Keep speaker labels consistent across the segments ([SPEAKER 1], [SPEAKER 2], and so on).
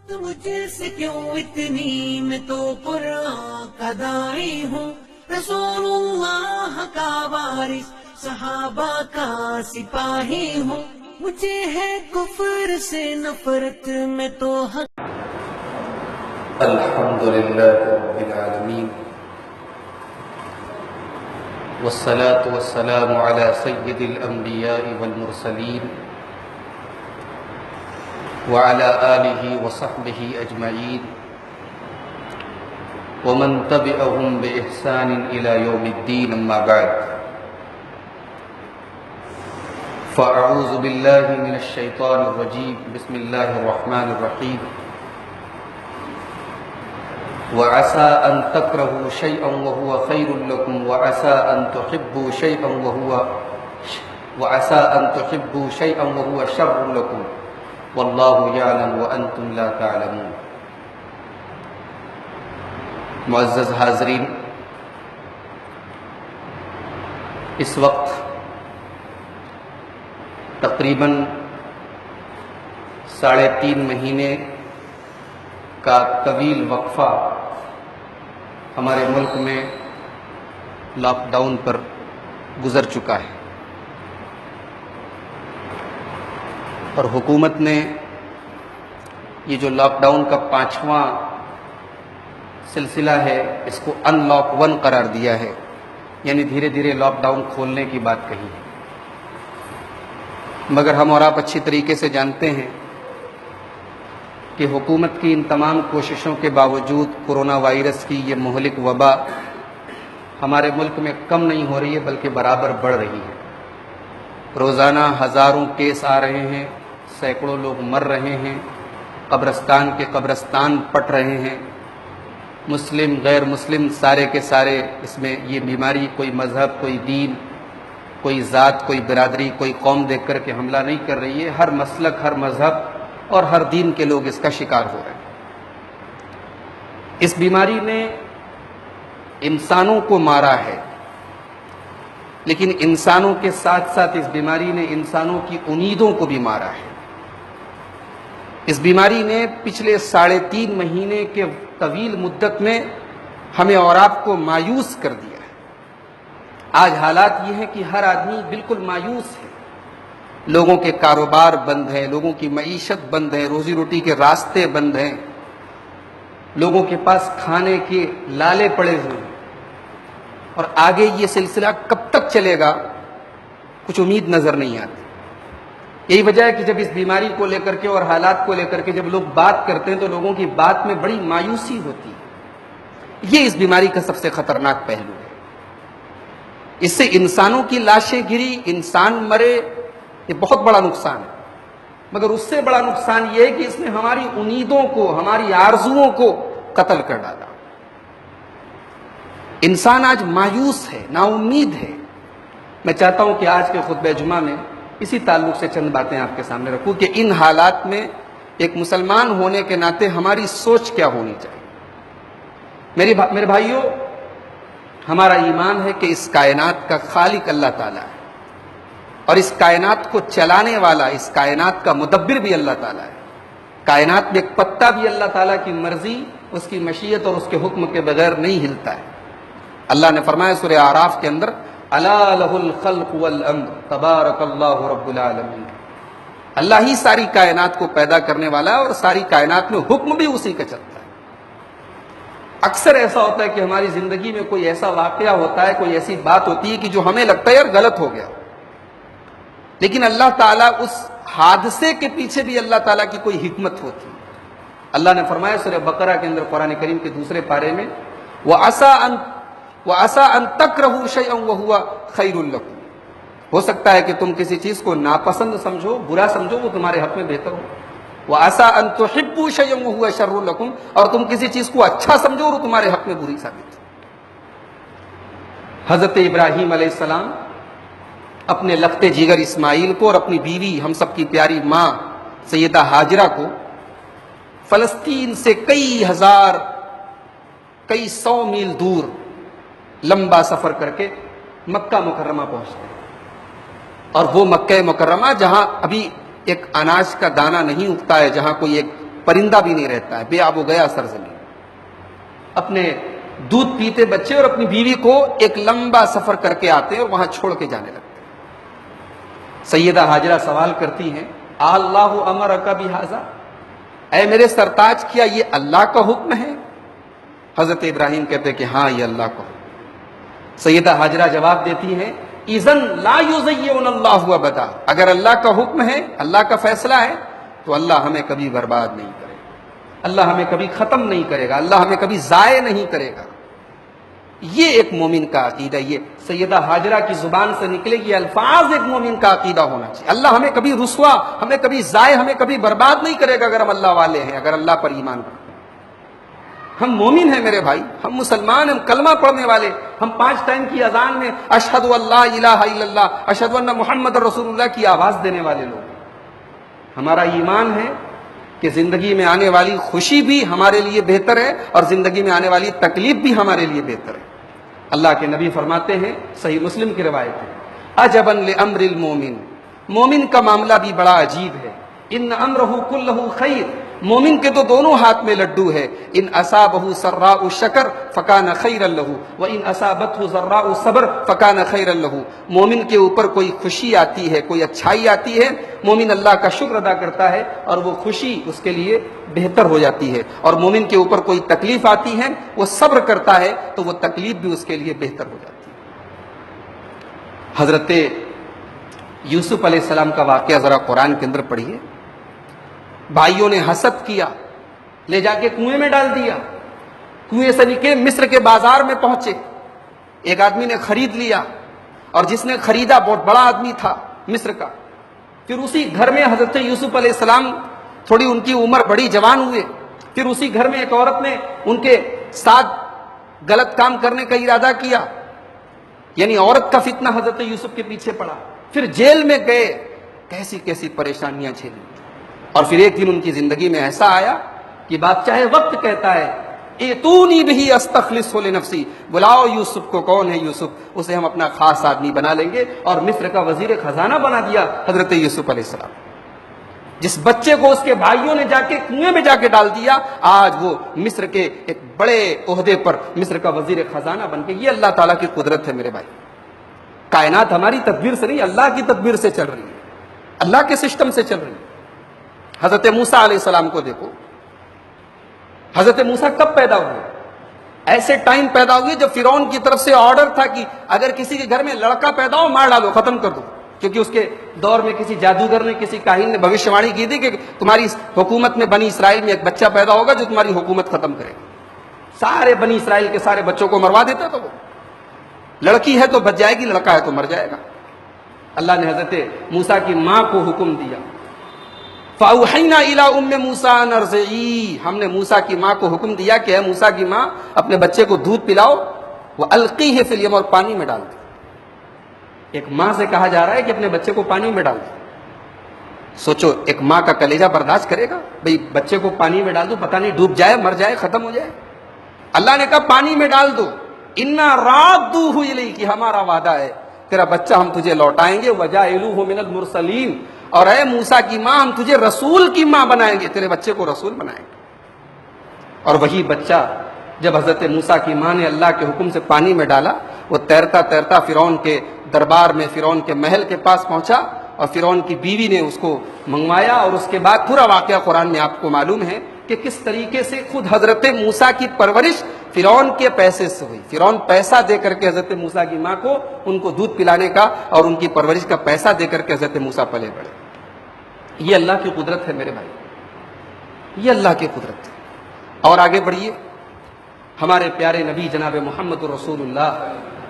[SPEAKER 1] مجھے سے کیوں اتنی میں تو قرآن کا داعی ہوں، رسول اللہ کا وارث صحابہ کا سپاہی ہوں، مجھے ہے کفر سے نفرت میں تو حق۔
[SPEAKER 2] الحمد للہ رب العالمین والصلاة والسلام على سید الانبیاء والمرسلین وعلى آلہ وصحبہ اجمعین ومن تبعهم بإحسان إلى يوم الدین، اما بعد فاعوذ باللہ من الشیطان الرجیم، بسم اللہ الرحمن الرحیم۔ وعسى أن تكرهوا شيئا وهو خير لكم وعسى أن تحبوا شيئا وهو شر لكم والله يعلم وأنتم لا تعلمون۔ معزز حاضرین، اس وقت تقریباً 3.5 مہینے کا طویل وقفہ ہمارے ملک میں لاک ڈاؤن پر گزر چکا ہے، اور حکومت نے یہ جو لاک ڈاؤن کا 5واں سلسلہ ہے اس کو ان لاک 1 قرار دیا ہے، یعنی دھیرے دھیرے لاک ڈاؤن کھولنے کی بات کہی ہے۔ مگر ہم اور آپ اچھی طریقے سے جانتے ہیں کہ حکومت کی ان تمام کوششوں کے باوجود کورونا وائرس کی یہ مہلک وبا ہمارے ملک میں کم نہیں ہو رہی ہے بلکہ برابر بڑھ رہی ہے۔ روزانہ ہزاروں کیس آ رہے ہیں، سینکڑوں لوگ مر رہے ہیں، قبرستان کے قبرستان پٹ رہے ہیں، مسلم غیر مسلم سارے کے سارے اس میں یہ بیماری کوئی مذہب، کوئی دین، کوئی ذات، کوئی برادری، کوئی قوم دیکھ کر کے حملہ نہیں کر رہی ہے۔ ہر مسلک، ہر مذہب اور ہر دین کے لوگ اس کا شکار ہو رہے ہیں۔ اس بیماری نے انسانوں کو مارا ہے، لیکن انسانوں کے ساتھ ساتھ اس بیماری نے انسانوں کی امیدوں کو بھی مارا ہے۔ اس بیماری نے پچھلے 3.5 مہینے کے طویل مدت میں ہمیں اور آپ کو مایوس کر دیا ہے۔ آج حالات یہ ہیں کہ ہر آدمی بالکل مایوس ہے، لوگوں کے کاروبار بند ہیں، لوگوں کی معیشت بند ہے، روزی روٹی کے راستے بند ہیں، لوگوں کے پاس کھانے کے لالے پڑے ہوئے ہیں، اور آگے یہ سلسلہ کب تک چلے گا کچھ امید نظر نہیں آتی۔ یہی وجہ ہے کہ جب اس بیماری کو لے کر کے اور حالات کو لے کر کے جب لوگ بات کرتے ہیں تو لوگوں کی بات میں بڑی مایوسی ہوتی ہے۔ یہ اس بیماری کا سب سے خطرناک پہلو ہے۔ اس سے انسانوں کی لاشیں گری، انسان مرے، یہ بہت بڑا نقصان ہے، مگر اس سے بڑا نقصان یہ ہے کہ اس نے ہماری امیدوں کو، ہماری آرزوؤں کو قتل کر ڈالا۔ انسان آج مایوس ہے، نا امید ہے۔ میں چاہتا ہوں کہ آج کے خطبہ جمعہ میں اسی تعلق سے چند باتیں آپ کے سامنے رکھوں کہ ان حالات میں ایک مسلمان ہونے کے ناطے ہماری سوچ کیا ہونی چاہیے۔ میرے بھائیوں، ہمارا ایمان ہے کہ اس کائنات کا خالق اللہ تعالیٰ ہے، اور اس کائنات کو چلانے والا، اس کائنات کا مدبر بھی اللہ تعالیٰ ہے۔ کائنات میں ایک پتا بھی اللہ تعالیٰ کی مرضی، اس کی مشیت اور اس کے حکم کے بغیر نہیں ہلتا ہے۔ اللہ نے فرمایا سورہ اعراف کے اندر، الا لہ الخلق والامر تبارک اللہ رب العالمین۔ اللہ ہی ساری کائنات کو پیدا کرنے والا ہے، اور ساری کائنات میں حکم بھی اسی کا چلتا ہے۔ اکثر ایسا ہوتا ہے کہ ہماری زندگی میں کوئی ایسا واقعہ ہوتا ہے، کوئی ایسی بات ہوتی ہے کہ جو ہمیں لگتا ہے یار غلط ہو گیا، لیکن اللہ تعالیٰ اس حادثے کے پیچھے بھی اللہ تعالیٰ کی کوئی حکمت ہوتی ہے۔ اللہ نے فرمایا سورہ بقرہ کے اندر قرآن کریم کے 2 پارے میں، وَعَسَىٰ أَن تَكْرَهُوا شَيْئًا وَهُوَ خَيْرٌ لَكُمْ۔ ہو سکتا ہے کہ تم کسی چیز کو ناپسند سمجھو، برا سمجھو، وہ تمہارے حق میں بہتر ہو۔ وَعَسَىٰ أَن تُحِبُّوا شَيْئًا وَهُوَ شَرٌّ لَكُمْ، اور تم کسی چیز کو اچھا سمجھو اور وہ تمہارے حق میں بری ثابت ہو۔ حضرت ابراہیم علیہ السلام اپنے لخت جگر اسماعیل کو اور اپنی بیوی، ہم سب کی پیاری ماں سیدہ ہاجرہ کو فلسطین سے کئی سو میل دور لمبا سفر کر کے مکہ مکرمہ پہنچتے ہیں، اور وہ مکہ مکرمہ جہاں ابھی ایک اناج کا دانہ نہیں اگتا ہے، جہاں کوئی ایک پرندہ بھی نہیں رہتا ہے، بے آب و گیا سرزمین۔ اپنے دودھ پیتے بچے اور اپنی بیوی کو ایک لمبا سفر کر کے آتے ہیں اور وہاں چھوڑ کے جانے لگتے ہیں۔ سیدہ ہاجرہ سوال کرتی ہیں، اللہ امرک بہذا، اے میرے سرتاج کیا یہ اللہ کا حکم ہے؟ حضرت ابراہیم کہتے ہیں کہ ہاں یہ اللہ کا حکم۔ سیدہ ہاجرہ جواب دیتی ہیں، اذن لا یضیعن اللہ ابدا، اگر اللہ کا حکم ہے، اللہ کا فیصلہ ہے تو اللہ ہمیں کبھی برباد نہیں کرے گا، اللہ ہمیں کبھی ختم نہیں کرے گا، اللہ ہمیں کبھی ضائع نہیں کرے گا۔ یہ ایک مومن کا عقیدہ، یہ سیدہ ہاجرہ کی زبان سے نکلے یہ الفاظ ایک مومن کا عقیدہ ہونا چاہیے۔ اللہ ہمیں کبھی رسوا، ہمیں کبھی ضائع، ہمیں کبھی برباد نہیں کرے گا اگر ہم اللہ والے ہیں، اگر اللہ پر ایمان رکھتے ہیں۔ ہم مومن ہیں میرے بھائی، ہم مسلمان، ہم کلمہ پڑھنے والے، ہم 5 ٹائم کی اذان میں اشہد اللہ الہ الا اللہ، اشہد ان محمد رسول اللہ کی آواز دینے والے لوگ ہیں۔ ہمارا ایمان ہے کہ زندگی میں آنے والی خوشی بھی ہمارے لیے بہتر ہے اور زندگی میں آنے والی تکلیف بھی ہمارے لیے بہتر ہے۔ اللہ کے نبی فرماتے ہیں، صحیح مسلم کی روایت ہے، عجبا لامر المومن، مومن کا معاملہ بھی بڑا عجیب ہے، ان امرہ کلہ خیر، مومن کے تو دونوں ہاتھ میں لڈو ہے، ان اصابہ سراء شکر فکان خیرا لہ وان اصابتہ ضراء صبر فکان خیرا لہ، مومن کے اوپر کوئی خوشی آتی ہے، کوئی اچھائی آتی ہے، مومن اللہ کا شکر ادا کرتا ہے اور وہ خوشی اس کے لیے بہتر ہو جاتی ہے، اور مومن کے اوپر کوئی تکلیف آتی ہے وہ صبر کرتا ہے تو وہ تکلیف بھی اس کے لیے بہتر ہو جاتی ہے۔ حضرت یوسف علیہ السلام کا واقعہ ذرا قرآن کے اندر پڑھیے۔ بھائیوں نے حسد کیا، لے جا کے کنویں میں ڈال دیا، کنویں سے نکلے مصر کے بازار میں پہنچے، ایک آدمی نے خرید لیا، اور جس نے خریدا بہت بڑا آدمی تھا مصر کا۔ پھر اسی گھر میں حضرت یوسف علیہ السلام، تھوڑی ان کی عمر بڑی، جوان ہوئے، پھر اسی گھر میں ایک عورت نے ان کے ساتھ غلط کام کرنے کا ارادہ کیا، یعنی عورت کا فتنہ حضرت یوسف کے پیچھے پڑا، پھر جیل میں گئے، کیسی کیسی پریشانیاں جھیلی، اور پھر ایک دن ان کی زندگی میں ایسا آیا کہ بادشاہ وقت کہتا ہے، ایتونی بہی استخلصہ لنفسی، بلاؤ یوسف کو، کون ہے یوسف، اسے ہم اپنا خاص آدمی بنا لیں گے، اور مصر کا وزیر خزانہ بنا دیا حضرت یوسف علیہ السلام۔ جس بچے کو اس کے بھائیوں نے جا کے کنویں میں جا کے ڈال دیا، آج وہ مصر کے ایک بڑے عہدے پر مصر کا وزیر خزانہ بن کے۔ یہ اللہ تعالیٰ کی قدرت ہے میرے بھائی، کائنات ہماری تدبیر سے نہیں، اللہ کی تدبیر سے چل رہی ہے، اللہ کے سسٹم سے چل رہی ہے۔ حضرت موسیٰ علیہ السلام کو دیکھو، حضرت موسیٰ کب پیدا ہوئے؟ ایسے ٹائم پیدا ہوئے جب فرعون کی طرف سے آرڈر تھا کہ اگر کسی کے گھر میں لڑکا پیدا ہو مار ڈالو، ختم کر دو، کیونکہ اس کے دور میں کسی جادوگر نے، کسی کاہن نے بھوشیوانی کی تھی کہ تمہاری حکومت میں بنی اسرائیل میں ایک بچہ پیدا ہوگا جو تمہاری حکومت ختم کرے گا۔ سارے بنی اسرائیل کے سارے بچوں کو مروا دیتا تھا وہ، لڑکی ہے تو بچ جائے گی، لڑکا ہے تو مر جائے گا۔ اللہ نے حضرت موسیٰ کی ماں کو حکم دیا، فَأَوْحَيْنَا إِلَىٰ أُمِّ مُوسَىٰ أَنْ أَرْضِعِيهِ، ہم نے موسیٰ کی ماں کو حکم دیا کہ اے موسیٰ کی ماں اپنے بچے کو دودھ پلاؤ، وَأَلْقِيهِ فِي الْيَمِّ، اور پانی میں ڈال دو۔ ایک ماں سے کہا جا رہا ہے کہ اپنے بچے کو پانی میں ڈال دو۔ سوچو ایک ماں کا کلیجہ برداشت کرے گا؟ بھئی بچے کو پانی میں ڈال دو، پتہ نہیں ڈوب جائے، مر جائے، ختم ہو جائے۔ اللہ نے کہا پانی میں ڈال دو، اِنَّا رَادُّوهُ إِلَيْكِ، ہمارا وعدہ ہے تیرا بچہ ہم تجھے لوٹائیں گے، وَجَاعِلُوهُ مِنَ الْمُرْسَلِينَ، اور اے موسیٰ کی ماں ہم تجھے رسول کی ماں بنائیں گے، تیرے بچے کو رسول بنائیں گے۔ اور وہی بچہ جب حضرت موسیٰ کی ماں نے اللہ کے حکم سے پانی میں ڈالا، وہ تیرتا تیرتا فرعون کے دربار میں، فرعون کے محل کے پاس پہنچا، اور فرعون کی بیوی نے اس کو منگوایا، اور اس کے بعد پورا واقعہ قرآن میں آپ کو معلوم ہے کہ کس طریقے سے خود حضرت موسیٰ کی پرورش فرعون کے پیسے سے ہوئی۔ فرعون پیسہ دے کر کے حضرت موسیٰ کی ماں کو، ان کو دودھ پلانے کا اور ان کی پرورش کا پیسہ دے کر کے حضرت موسیٰ پلے بڑھے۔ یہ اللہ کی قدرت ہے میرے بھائی، یہ اللہ کی قدرت ہے۔ اور آگے بڑھیے، ہمارے پیارے نبی جناب محمد رسول اللہ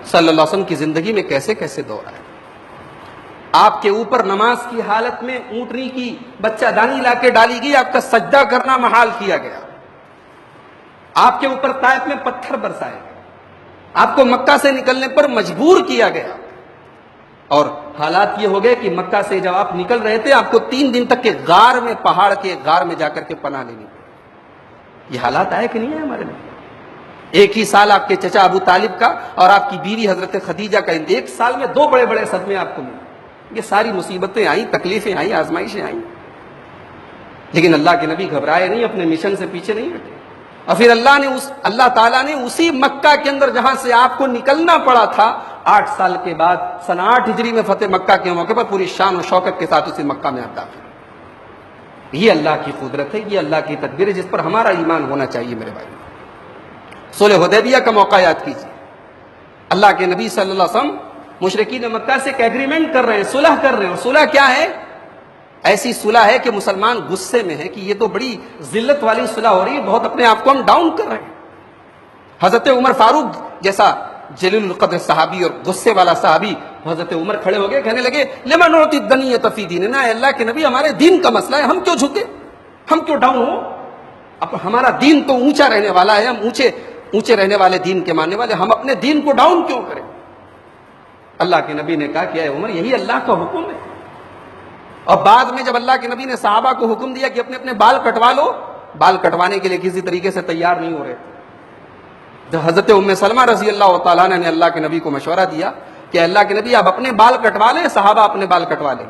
[SPEAKER 2] صلی اللہ علیہ وسلم کی زندگی میں کیسے کیسے دور آئے۔ آپ کے اوپر نماز کی حالت میں اونٹنی کی بچہ دانی لا کے ڈالی گئی، آپ کا سجدہ کرنا محال کیا گیا، آپ کے اوپر طائف میں پتھر برسائے گئے، آپ کو مکہ سے نکلنے پر مجبور کیا گیا، اور حالات یہ ہو گئے کہ مکہ سے جب آپ نکل رہے تھے آپ کو 3 دن تک کے غار میں، پہاڑ کے غار میں جا کر کے پناہ لینی پڑی۔ یہ حالات آئے کہ نہیں ہے ہمارے میں؟ ایک ہی سال آپ کے چچا ابو طالب کا اور آپ کی بیوی حضرت خدیجہ کا، ایک سال میں 2 بڑے بڑے صدمے آپ کو ملے۔ یہ ساری مصیبتیں آئیں، تکلیفیں آئیں، آزمائشیں آئیں۔ لیکن اللہ کے نبی گھبرائے نہیں، اپنے مشن سے پیچھے نہیں ہٹے، اور پھر اللہ تعالیٰ نے اسی مکہ کے اندر جہاں سے آپ کو نکلنا پڑا تھا، 8 سال کے بعد سن 8 ہجری میں فتح مکہ کے موقع پر پوری شان و شوکت کے ساتھ اسی مکہ میں آپ داخل ہوئے۔ یہ اللہ کی قدرت ہے، یہ اللہ کی تدبیر ہے جس پر ہمارا ایمان ہونا چاہیے میرے بھائی۔ صلح حدیبیہ کا موقع یاد کیجیے، اللہ کے نبی صلی اللہ علیہ وسلم مشرکین مکہ سے ایک ایگریمنٹ کر رہے ہیں، صلح کر رہے ہیں، اور صلح کیا ہے؟ ایسی صلح ہے کہ مسلمان غصے میں ہے کہ یہ تو بڑی ذلت والی صلح ہو رہی ہے، بہت اپنے آپ کو ہم ڈاؤن کر رہے ہیں۔ حضرت عمر فاروق جیسا جلیل القدر صحابی اور غصے والا صحابی، حضرت عمر کھڑے ہو گئے، کہنے لگے لما نعطی الدنیۃ فی دیننا، اللہ کے نبی ہمارے دین کا مسئلہ ہے، ہم کیوں جھکے، ہم کیوں ڈاؤن ہو؟ اب ہمارا دین تو اونچا رہنے والا ہے، ہم اونچے رہنے والے دین کے ماننے والے، ہم اپنے دین کو ڈاؤن کیوں کریں؟ اللہ کے نبی نے کہا کہ اے عمر، یہی اللہ کا حکم ہے۔ اور بعد میں جب اللہ کے نبی نے صحابہ کو حکم دیا کہ اپنے اپنے بال کٹوا لو، بال کٹوانے کے لیے کسی طریقے سے تیار نہیں ہو رہے تھے، تو حضرت ام سلمہ رضی اللہ تعالیٰ نے اللہ کے نبی کو مشورہ دیا کہ اللہ کے نبی آپ اپنے بال کٹوا لیں، صحابہ اپنے بال کٹوا لیں۔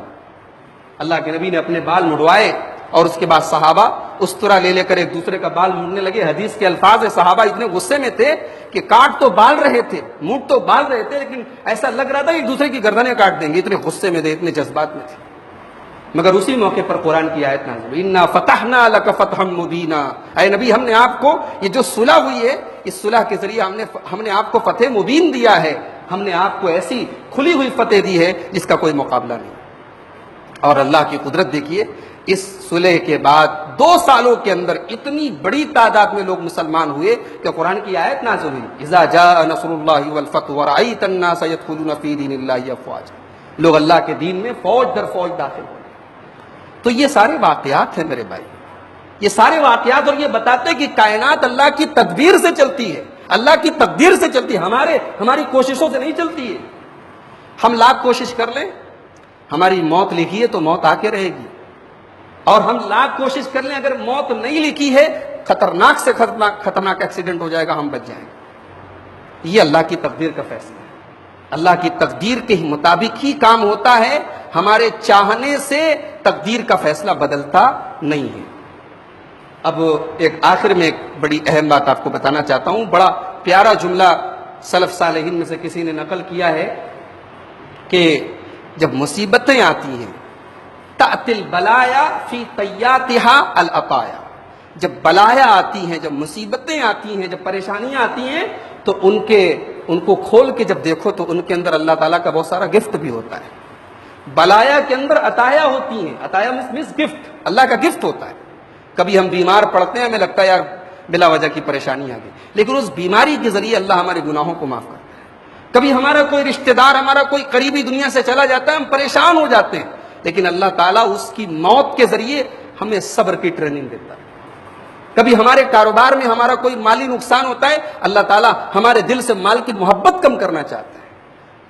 [SPEAKER 2] اللہ کے نبی نے اپنے بال مڑوائے، اور اس کے بعد صحابہ استرا لے کر ایک دوسرے کا بال مڑنے لگے۔ حدیث کے الفاظ ہے، صحابہ اتنے غصے میں تھے کہ کاٹ تو بال رہے تھے، مونٹ تو بال رہے تھے، لیکن ایسا لگ رہا تھا ایک دوسرے کی گردنیں کاٹ دیں گے، اتنے غصے میں تھے، اتنے جذبات میں تھے۔ مگر اسی موقع پر قرآن کی آیت نازل ہوئی، اِنَّا فَتَحْنَا لَكَ فَتْحًا مُبِينًا، اے نبی ہم نے آپ کو یہ جو صلح ہوئی ہے، اس صلح کے ذریعے ہم نے آپ کو فتح مبین دیا ہے، ہم نے آپ کو ایسی کھلی ہوئی فتح دی ہے جس کا کوئی مقابلہ نہیں۔ اور اللہ کی قدرت دیکھیے، اس صلح کے بعد 2 سالوں کے اندر اتنی بڑی تعداد میں لوگ مسلمان ہوئے کہ قرآن کی آیت نازل ہوئی، اذا جاء نصر اللہ والفتح ورأیت الناس يدخلون فی دین اللہ افواجا، لوگ اللہ کے دین میں فوج در فوج داخل ہوئے۔ تو یہ سارے واقعات ہیں میرے بھائی، یہ سارے واقعات، اور یہ بتاتے ہیں کہ کائنات اللہ کی تدبیر سے چلتی ہے، اللہ کی تقدیر سے چلتی ہے، ہماری کوششوں سے نہیں چلتی ہے۔ ہم لاکھ کوشش کر لیں، ہماری موت لکھی ہے تو موت آ کے رہے گی، اور ہم لاکھ کوشش کر لیں، اگر موت نہیں لکھی ہے، خطرناک سے خطرناک ایکسیڈنٹ ہو جائے گا، ہم بچ جائیں گے۔ یہ اللہ کی تقدیر کا فیصلہ ہے، اللہ کی تقدیر کے مطابق ہی کام ہوتا ہے، ہمارے چاہنے سے تقدیر کا فیصلہ بدلتا نہیں ہے۔ اب ایک آخر میں ایک بڑی اہم بات آپ کو بتانا چاہتا ہوں، بڑا پیارا جملہ سلف صالحین میں سے کسی نے نقل کیا ہے کہ جب مصیبتیں آتی ہیں، تأتی البلایا فی طیاتہا العطایا، جب بلایا آتی ہیں، جب مصیبتیں آتی ہیں، جب پریشانیاں آتی ہیں، تو ان کو کھول کے جب دیکھو تو ان کے اندر اللہ تعالیٰ کا بہت سارا گفٹ بھی ہوتا ہے۔ بلایا کے اندر عطایا ہوتی ہیں، عطایا مینس گفٹ، اللہ کا گفٹ ہوتا ہے۔ کبھی ہم بیمار پڑتے ہیں، ہمیں لگتا ہے یار بلا وجہ کی پریشانی آ گئی، لیکن اس بیماری کے ذریعے اللہ ہمارے گناہوں کو معاف کرتا ہے۔ کبھی ہمارا کوئی رشتہ دار، ہمارا کوئی قریبی دنیا سے چلا جاتا ہے، ہم پریشان ہو جاتے ہیں، لیکن اللہ تعالیٰ اس کی موت کے ذریعے ہمیں صبر کی ٹریننگ دیتا ہے۔ کبھی ہمارے کاروبار میں ہمارا کوئی مالی نقصان ہوتا ہے، اللہ تعالیٰ ہمارے دل سے مال کی محبت کم کرنا چاہتا ہے۔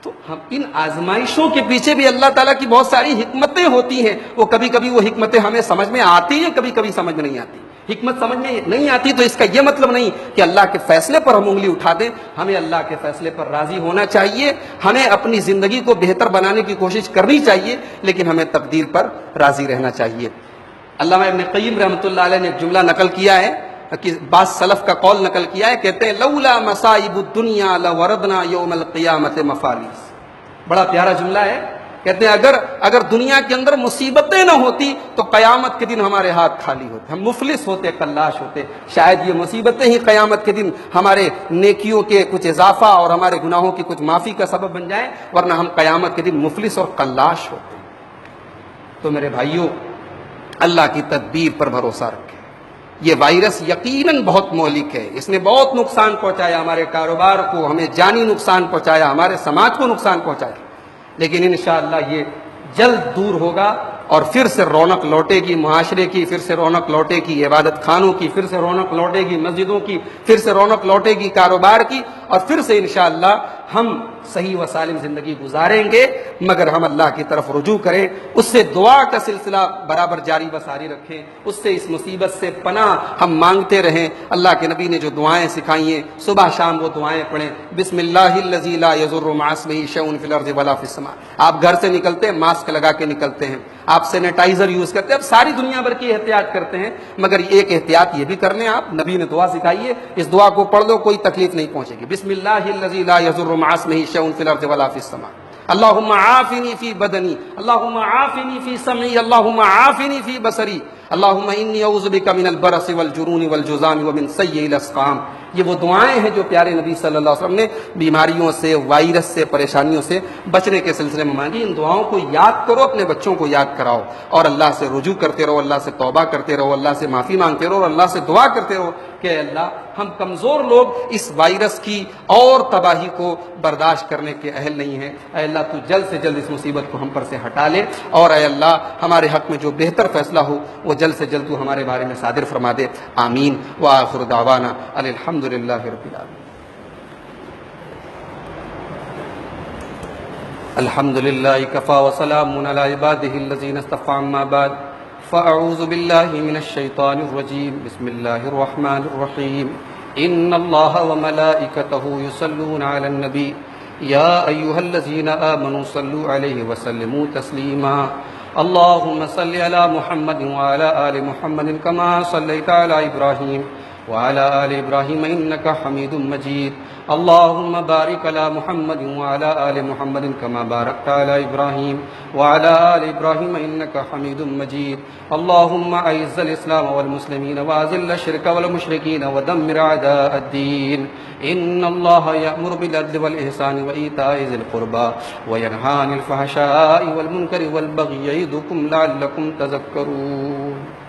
[SPEAKER 2] تو ہم ان آزمائشوں کے پیچھے بھی اللہ تعالیٰ کی بہت ساری حکمتیں ہوتی ہیں، وہ کبھی کبھی وہ حکمتیں ہمیں سمجھ میں آتی ہیں، کبھی کبھی سمجھ میں نہیں آتی۔ حکمت سمجھ میں نہیں آتی تو اس کا یہ مطلب نہیں کہ اللہ کے فیصلے پر ہم انگلی اٹھا دیں، ہمیں اللہ کے فیصلے پر راضی ہونا چاہیے، ہمیں اپنی زندگی کو بہتر بنانے کی کوشش کرنی چاہیے، لیکن ہمیں تقدیر پر راضی رہنا چاہیے۔ علامہ ابن قیم رحمۃ اللہ علیہ نے ایک جملہ نقل کیا ہے کہ بعض سلف کا قول نقل کیا ہے، کہتے ہیں لولا مصائب الدنیا لوردنا یوم القیامت مفالس، بڑا پیارا جملہ ہے، کہتے ہیں اگر دنیا کے اندر مصیبتیں نہ ہوتی تو قیامت کے دن ہمارے ہاتھ خالی ہوتے، ہم مفلس ہوتے، کلاش ہوتے۔ شاید یہ مصیبتیں ہی قیامت کے دن ہمارے نیکیوں کے کچھ اضافہ اور ہمارے گناہوں کی کچھ معافی کا سبب بن جائیں، ورنہ ہم قیامت کے دن مفلس اور کلاش ہوتے۔ تو میرے بھائیوں، اللہ کی تدبیر پر بھروسہ رکھیں۔ یہ وائرس یقیناً بہت مہلک ہے، اس نے بہت نقصان پہنچایا ہمارے کاروبار کو، ہمیں جانی نقصان پہنچایا، ہمارے سماج کو نقصان پہنچایا، لیکن انشاءاللہ یہ جلد دور ہوگا اور پھر سے رونق لوٹے گی معاشرے کی، پھر سے رونق لوٹے گی عبادت خانوں کی، پھر سے رونق لوٹے گی مسجدوں کی، پھر سے رونق لوٹے گی کاروبار کی، اور پھر سے انشاءاللہ ہم صحیح و سالم زندگی گزاریں گے، مگر ہم اللہ کی طرف رجوع کریں، اس سے دعا کا سلسلہ برابر جاری و ساری رکھیں، اس سے اس مصیبت سے پناہ ہم مانگتے رہیں۔ اللہ کے نبی نے جو دعائیں سکھائی ہیں، صبح شام وہ دعائیں پڑھیں، بسم اللہ الذی لا یضر مع اسمہ شیء فی الارض ولا فی السماء۔ آپ گھر سے نکلتے ہیں ماسک لگا کے نکلتے ہیں، آپ سینیٹائزر یوز کرتے ہیں، اب ساری دنیا بھر کی احتیاط کرتے ہیں، مگر ایک احتیاط یہ بھی کر لیں آپ، نبی نے دعا سکھائی ہے، اس دعا کو پڑھ لو کوئی تکلیف نہیں پہنچے گی۔ بسم اللہ الذی لا یضر مع اسمہ شیء فی الارض ولا فی السماء، اللہم عافنی فی بدنی، اللہم عافنی فی سمعی، اللہم عافنی فی بصری، اللہم انی اعوذ بک من البرص والجنون والجذام ومن سیء الاسقام۔ یہ وہ دعائیں ہیں جو پیارے نبی صلی اللہ علیہ وسلم نے بیماریوں سے، وائرس سے، پریشانیوں سے بچنے کے سلسلے میں مانگی۔ ان دعاؤں کو یاد کرو، اپنے بچوں کو یاد کراؤ، اور اللہ سے رجوع کرتے رہو، اللہ سے توبہ کرتے رہو، اللہ سے معافی مانگتے رہو، اور اللہ سے دعا کرتے رہو کہ اے اللہ ہم کمزور لوگ اس وائرس کی اور تباہی کو برداشت کرنے کے اہل نہیں ہیں، اے اللہ تو جلد سے جلد اس مصیبت کو ہم پر سے ہٹا لے، اور اے اللہ ہمارے حق میں جو بہتر فیصلہ ہو وہ جلد سے جلد تو ہمارے بارے میں صادر فرما دے، آمین۔ وآخر دعوانا الحمد للہ رب العالمین۔ الحمد للہ کفا وسلام علی عباده الذین اصطفى، اما بعد فاعوذ باللہ من الشیطان الرجیم، بسم اللہ الرحمن الرحیم، ان اللہ وملائکتہ یصلون علی النبی یا ایہا الذین آمنوا صلوا علیہ وسلموا تسلیما، اللہم صل علی محمد وعلی آل محمد کما صلیت علی ابراہیم وعلى آل إبراهيم إنك حميد مجيد، اللهم بارك على محمد وعلى آل محمد كما باركت على إبراهيم وعلى آل إبراهيم إنك حميد مجيد، اللهم أعز الإسلام والمسلمين وأذل الشرك والمشركين ودمر أعداء الدين، إن الله يأمر بالعدل والإحسان وإيتاء ذي القربى وينهى عن الفحشاء والمنكر والبغي يعظكم لعلكم تذكرون۔